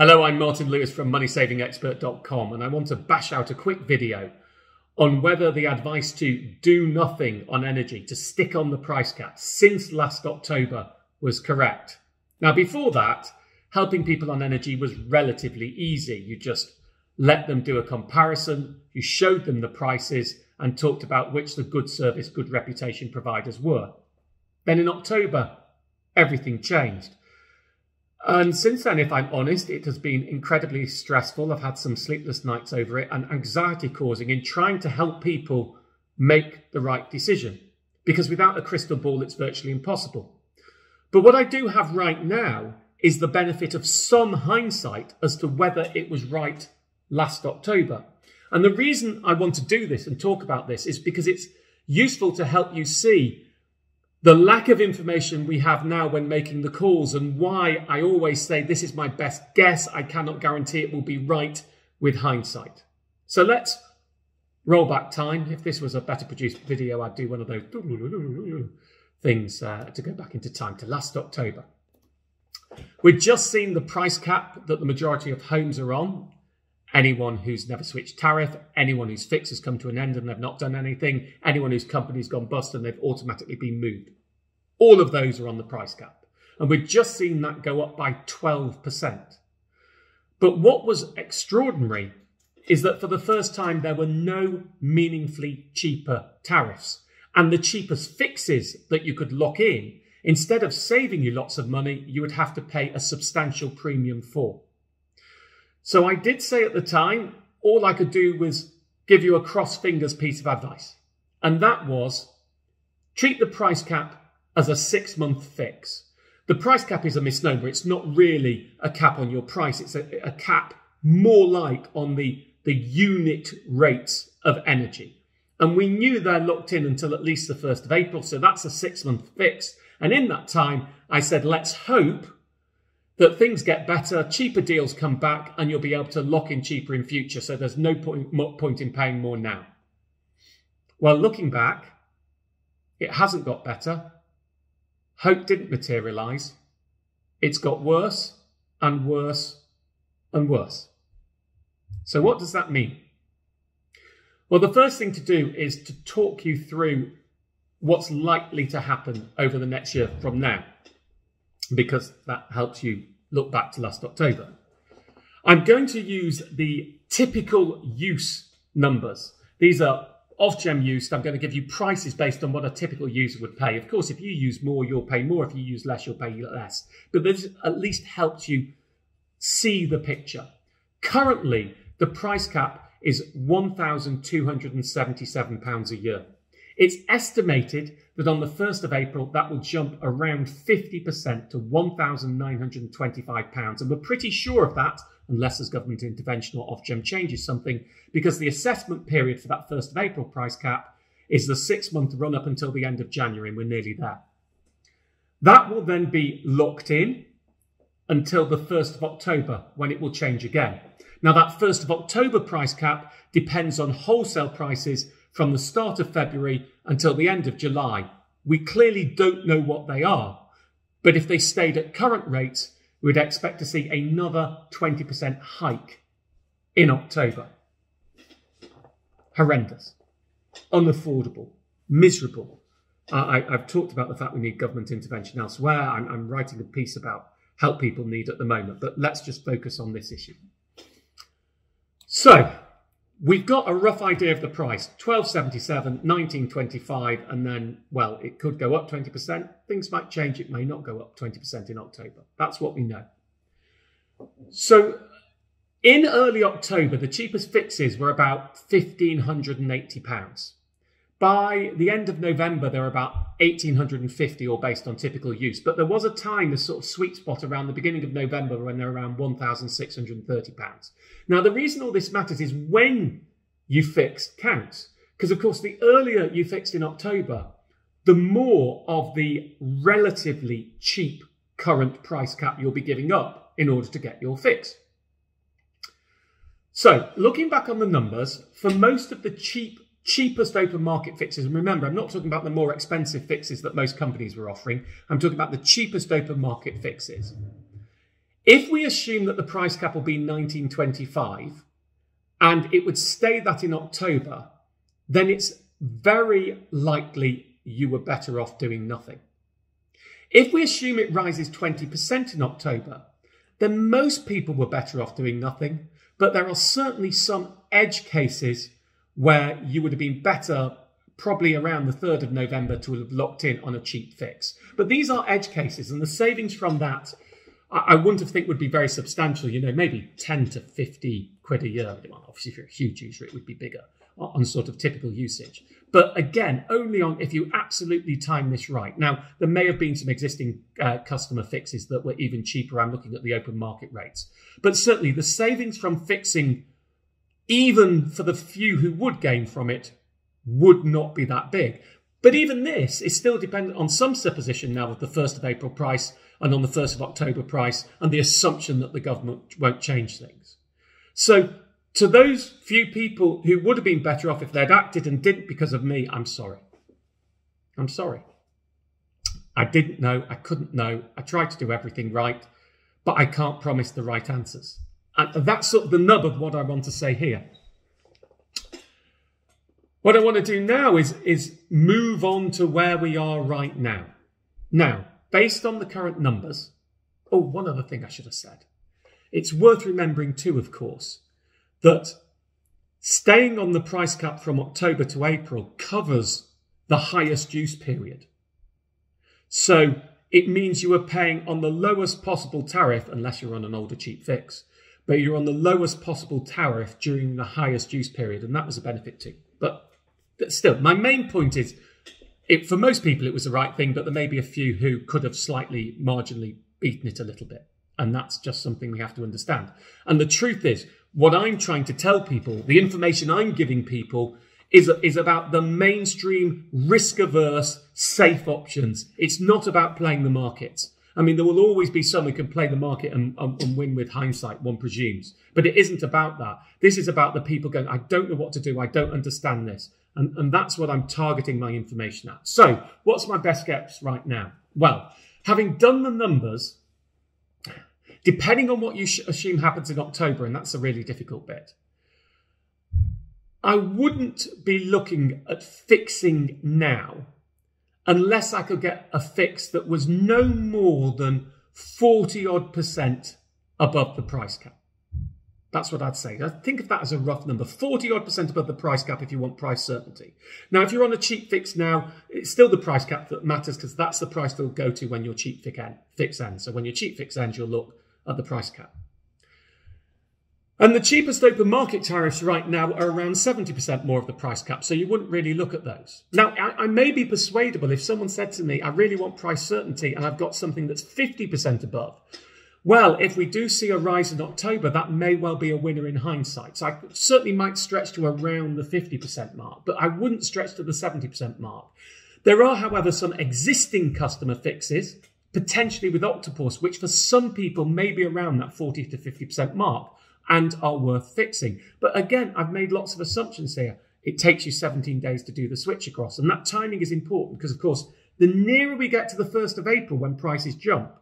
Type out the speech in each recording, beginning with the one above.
Hello, I'm Martin Lewis from MoneySavingExpert.com, and I want to bash out a quick video on whether the advice to do nothing on energy, to stick on the price cap since last October, was correct. Now, before that, helping people on energy was relatively easy. You just let them do a comparison, you showed them the prices and talked about which the good service, good reputation providers were. Then in October, everything changed. And since then, if I'm honest, it has been incredibly stressful. I've had some sleepless nights over it and anxiety causing in trying to help people make the right decision. Because without a crystal ball, it's virtually impossible. But what I do have right now is the benefit of some hindsight as to whether it was right last October. And the reason I want to do this and talk about this is because it's useful to help you see the lack of information we have now when making the calls, and why I always say this is my best guess. I cannot guarantee it will be right with hindsight. So let's roll back time. If this was a better produced video, I'd do one of those things to go back into time to last October. We've just seen the price cap that the majority of homes are on. Anyone who's never switched tariff, anyone whose fix has come to an end and they've not done anything, anyone whose company's gone bust and they've automatically been moved. All of those are on the price cap. And we've just seen that go up by 12%. But what was extraordinary is that for the first time, there were no meaningfully cheaper tariffs. And the cheapest fixes that you could lock in, instead of saving you lots of money, you would have to pay a substantial premium for. So I did say at the time, all I could do was give you a cross fingers piece of advice. And that was, treat the price cap as a 6-month fix. The price cap is a misnomer. It's not really a cap on your price. It's a cap more like on the unit rates of energy. And we knew they're locked in until at least the 1st of April. So that's a 6-month fix. And in that time, I said, let's hope that things get better, cheaper deals come back, and you'll be able to lock in cheaper in future. So there's no point in paying more now. Well, looking back, it hasn't got better. Hope didn't materialise. It's got worse and worse and worse. So what does that mean? Well, the first thing to do is to talk you through what's likely to happen over the next year from now, because that helps you look back to last October. I'm going to use the typical use numbers. These are Ofgem used. I'm going to give you prices based on what a typical user would pay. Of course, if you use more, you'll pay more. If you use less, you'll pay less. But this at least helps you see the picture. Currently, the price cap is £1,277 a year. It's estimated that on the 1st of April, that will jump around 50% to £1,925. And we're pretty sure of that, unless there's government intervention or Ofgem changes something, because the assessment period for that 1st of April price cap is the 6-month run up until the end of January, and we're nearly there. That will then be locked in until the 1st of October, when it will change again. Now, that 1st of October price cap depends on wholesale prices from the start of February until the end of July. We clearly don't know what they are, but if they stayed at current rates, we'd expect to see another 20% hike in October. Horrendous, unaffordable, miserable. I've talked about the fact we need government intervention elsewhere. I'm writing a piece about help people need at the moment, but let's just focus on this issue. So, we've got a rough idea of the price, £12.77, £19.25, and then, well, it could go up 20%. Things might change. It may not go up 20% in October. That's what we know. So in early October, the cheapest fixes were about £1,580. By the end of November, they were about £1,850, all based on typical use. But there was a time, this sort of sweet spot around the beginning of November, when they're around £1,630. Now, the reason all this matters is when you fix counts. Because, of course, the earlier you fixed in October, the more of the relatively cheap current price cap you'll be giving up in order to get your fix. So, looking back on the numbers, for most of the cheapest open market fixes, and remember, I'm not talking about the more expensive fixes that most companies were offering, I'm talking about the cheapest open market fixes. If we assume that the price cap will be 1925 and it would stay that in October, then it's very likely you were better off doing nothing. If we assume it rises 20% in October, then most people were better off doing nothing, but there are certainly some edge cases where you would have been better probably around the 3rd of November to have locked in on a cheap fix. But these are edge cases, and the savings from that, I wouldn't have think would be very substantial, you know, maybe 10 to 50 quid a year. Well, obviously, if you're a huge user, it would be bigger on sort of typical usage. But again, only on if you absolutely time this right. Now, there may have been some existing customer fixes that were even cheaper. I'm looking at the open market rates. But certainly the savings from fixing, even for the few who would gain from it, would not be that big. But even this is still dependent on some supposition now of the 1st of April price and on the 1st of October price and the assumption that the government won't change things. So to those few people who would have been better off if they'd acted and didn't because of me, I'm sorry. I'm sorry. I didn't know. I couldn't know. I tried to do everything right, but I can't promise the right answers. And that's sort of the nub of what I want to say here. What I want to do now is move on to where we are right now. Now, based on the current numbers, oh, one other thing I should have said. It's worth remembering too, of course, that staying on the price cap from October to April covers the highest use period. So it means you are paying on the lowest possible tariff, unless you're on an older cheap fix, but you're on the lowest possible tariff during the highest use period, and that was a benefit too. But still, my main point is, for most people it was the right thing, but there may be a few who could have slightly, marginally beaten it a little bit. And that's just something we have to understand. And the truth is, what I'm trying to tell people, the information I'm giving people, is about the mainstream, risk-averse, safe options. It's not about playing the markets. I mean, there will always be some who can play the market and win with hindsight, one presumes. But it isn't about that. This is about the people going, I don't know what to do. I don't understand this. And that's what I'm targeting my information at. So what's my best guess right now? Well, having done the numbers, depending on what you assume happens in October, and that's a really difficult bit, I wouldn't be looking at fixing now unless I could get a fix that was no more than 40-odd% above the price cap. That's what I'd say. I think of that as a rough number. 40-odd% above the price cap if you want price certainty. Now, if you're on a cheap fix now, it's still the price cap that matters because that's the price they'll go to when your cheap fix ends. So when your cheap fix ends, you'll look at the price cap. And the cheapest open market tariffs right now are around 70% more of the price cap, so you wouldn't really look at those. Now, I may be persuadable if someone said to me, I really want price certainty and I've got something that's 50% above. Well, if we do see a rise in October, that may well be a winner in hindsight. So I certainly might stretch to around the 50% mark, but I wouldn't stretch to the 70% mark. There are, however, some existing customer fixes, potentially with Octopus, which for some people may be around that 40 to 50% mark and are worth fixing. But again, I've made lots of assumptions here. It takes you 17 days to do the switch across. And that timing is important because, of course, the nearer we get to the 1st of April when prices jump,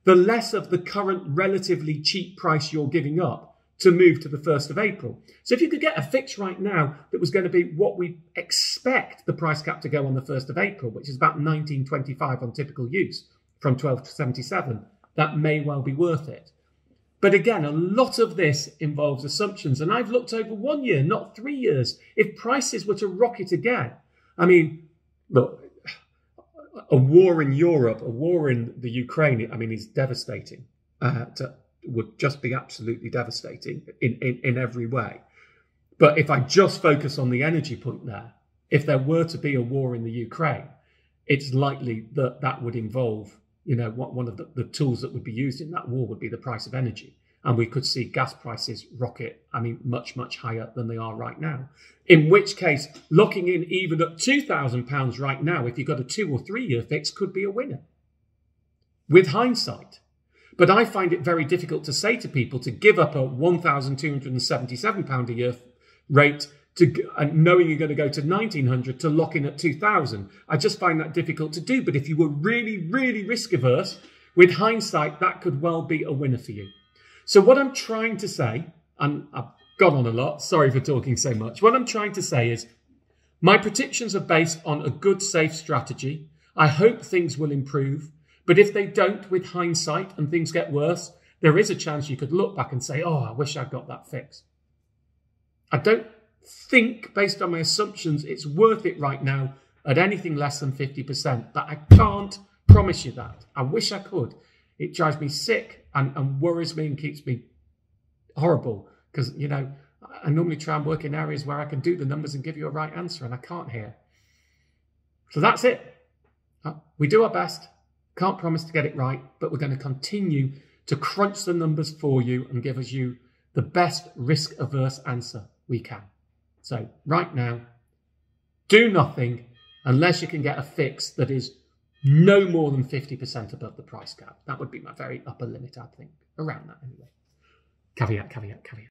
the less of the current relatively cheap price you're giving up to move to the 1st of April. So if you could get a fix right now that was going to be what we expect the price cap to go on the 1st of April, which is about 19.25 on typical use from 12 to 77, that may well be worth it. But again, a lot of this involves assumptions. And I've looked over 1 year, not 3 years. If prices were to rocket again, I mean, look, a war in Europe, a war in the Ukraine, I mean, is devastating. Would just be absolutely devastating in every way. But if I just focus on the energy point there, if there were to be a war in the Ukraine, it's likely that that would involve, you know, one of the tools that would be used in that war would be the price of energy. And we could see gas prices rocket, I mean, much, much higher than they are right now. In which case, locking in even at £2,000 right now, if you've got a 2 or 3 year fix, could be a winner. With hindsight. But I find it very difficult to say to people to give up a £1,277 a year rate knowing you're going to go to 1,900 to lock in at 2,000. I just find that difficult to do. But if you were really, really risk averse, with hindsight, that could well be a winner for you. So what I'm trying to say, and I've gone on a lot, sorry for talking so much. What I'm trying to say is my predictions are based on a good, safe strategy. I hope things will improve. But if they don't, with hindsight, and things get worse, there is a chance you could look back and say, oh, I wish I'd got that fixed. I don't think, based on my assumptions, it's worth it right now at anything less than 50%. But I can't promise you that. I wish I could. It drives me sick and worries me and keeps me horrible because, you know, I normally try and work in areas where I can do the numbers and give you a right answer, and I can't here. So that's it. We do our best. Can't promise to get it right, but we're going to continue to crunch the numbers for you and give you the best risk-averse answer we can. So right now, do nothing unless you can get a fix that is no more than 50% above the price cap. That would be my very upper limit, I think. Around that anyway. Caveat, caveat, caveat.